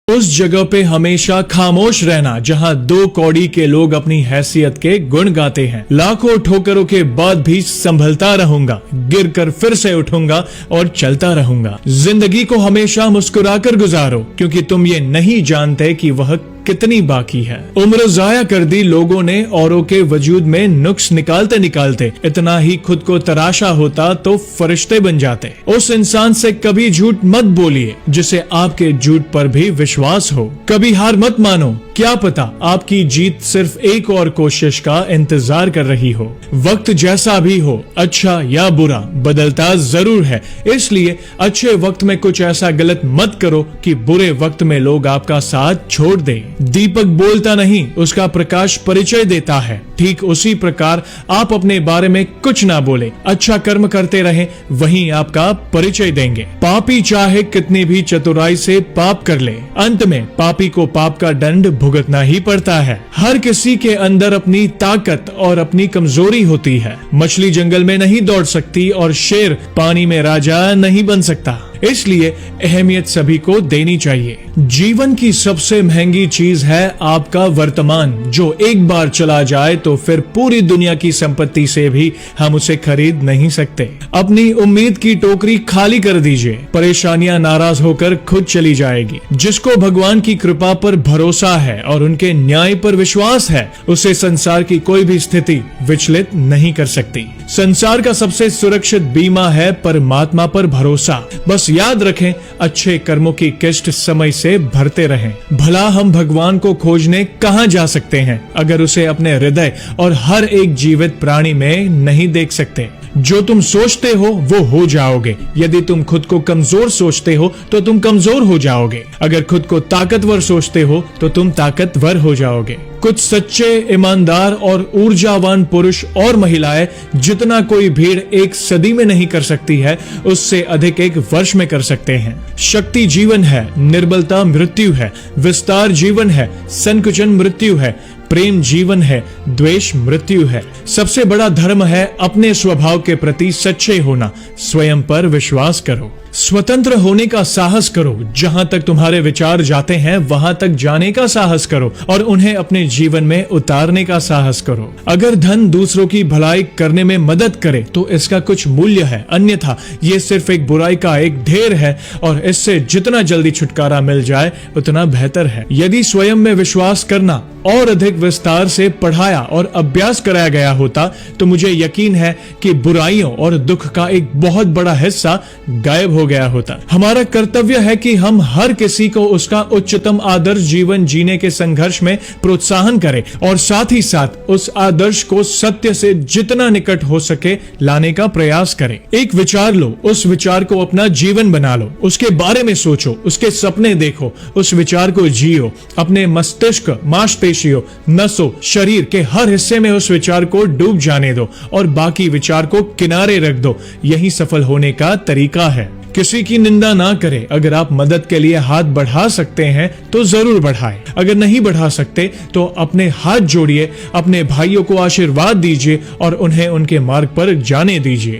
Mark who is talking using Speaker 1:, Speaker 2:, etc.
Speaker 1: उस जगह पे हमेशा खामोश रहना जहां दो कौड़ी के लोग अपनी हैसियत के गुण गाते हैं। लाखों ठोकरों के बाद भी संभलता रहूंगा, गिर कर फिर से उठूंगा और चलता रहूंगा। जिंदगी को हमेशा मुस्कुराकर गुजारो, क्योंकि तुम ये नहीं जानते कि वह कितनी बाकी है। उम्र जाया कर दी लोगों ने औरों के वजूद में नुक्स निकालते निकालते। इतना ही खुद को तराशा होता तो फरिश्ते बन जाते। उस इंसान से कभी झूठ मत बोलिए जिसे आपके झूठ पर भी विश्वास हो। कभी हार मत मानो, क्या पता आपकी जीत सिर्फ एक और कोशिश का इंतजार कर रही हो। वक्त जैसा भी हो, अच्छा या बुरा, बदलता जरूर है। इसलिए अच्छे वक्त में कुछ ऐसा गलत मत करो कि बुरे वक्त में लोग आपका साथ छोड़ दें। दीपक बोलता नहीं, उसका प्रकाश परिचय देता है। ठीक उसी प्रकार आप अपने बारे में कुछ ना बोले, अच्छा कर्म करते रहें, वहीं आपका परिचय देंगे। पापी चाहे कितनी भी चतुराई से पाप कर ले, अंत में पापी को पाप का दंड भुगतना ही पड़ता है। हर किसी के अंदर अपनी ताकत और अपनी कमजोरी होती है। मछली जंगल में नहीं दौड़ सकती और शेर पानी में राजा नहीं बन सकता। इसलिए अहमियत सभी को देनी चाहिए। जीवन की सबसे महंगी चीज है आपका वर्तमान, जो एक बार चला जाए तो फिर पूरी दुनिया की संपत्ति से भी हम उसे खरीद नहीं सकते। अपनी उम्मीद की टोकरी खाली कर दीजिए, परेशानियां नाराज होकर खुद चली जाएगी। जिसको भगवान की कृपा पर भरोसा है और उनके न्याय पर विश्वास है, उसे संसार की कोई भी स्थिति विचलित नहीं कर सकती। संसार का सबसे सुरक्षित बीमा है परमात्मा पर भरोसा। बस याद रखें, अच्छे कर्मों की किस्त समय से भरते रहें। भला हम भगवान को खोजने कहां जा सकते हैं अगर उसे अपने हृदय और हर एक जीवित प्राणी में नहीं देख सकते। जो तुम सोचते हो वो हो जाओगे। यदि तुम खुद को कमजोर सोचते हो तो तुम कमजोर हो जाओगे। अगर खुद को ताकतवर सोचते हो तो तुम ताकतवर हो जाओगे। कुछ सच्चे, ईमानदार और ऊर्जावान पुरुष और महिलाएं जितना कोई भीड़ एक सदी में नहीं कर सकती है, उससे अधिक एक वर्ष में कर सकते हैं। शक्ति जीवन है, निर्बलता मृत्यु है। विस्तार जीवन है, संकुचन मृत्यु है। प्रेम जीवन है, द्वेष मृत्यु है। सबसे बड़ा धर्म है अपने स्वभाव के प्रति सच्चे होना। स्वयं पर विश्वास करो, स्वतंत्र होने का साहस करो। जहां तक तुम्हारे विचार जाते हैं वहां तक जाने का साहस करो और उन्हें अपने जीवन में उतारने का साहस करो। अगर धन दूसरों की भलाई करने में मदद करे तो इसका कुछ मूल्य है, अन्यथा ये सिर्फ एक बुराई का एक ढेर है और इससे जितना जल्दी छुटकारा मिल जाए उतना बेहतर है। यदि स्वयं में विश्वास करना और अधिक विस्तार से पढ़ाया और अभ्यास कराया गया होता तो मुझे यकीन है कि बुराइयों और दुख का एक बहुत बड़ा हिस्सा गायब हो गया होता। हमारा कर्तव्य है कि हम हर किसी को उसका उच्चतम आदर्श जीवन जीने के संघर्ष में प्रोत्साहन करें और साथ ही साथ उस आदर्श को सत्य से जितना निकट हो सके लाने का प्रयास करें। एक विचार लो, उस विचार को अपना जीवन बना लो, उसके बारे में सोचो, उसके सपने देखो, उस विचार को जियो। अपने मस्तिष्क, मांसपेशियों, नसों, शरीर के हर हिस्से में उस विचार को डूब जाने दो और बाकी विचार को किनारे रख दो। यही सफल होने का तरीका है। किसी की निंदा ना करें। अगर आप मदद के लिए हाथ बढ़ा सकते हैं तो जरूर बढ़ाएं। अगर नहीं बढ़ा सकते तो अपने हाथ जोड़िए, अपने भाइयों को आशीर्वाद दीजिए और उन्हें उनके मार्ग पर जाने दीजिए।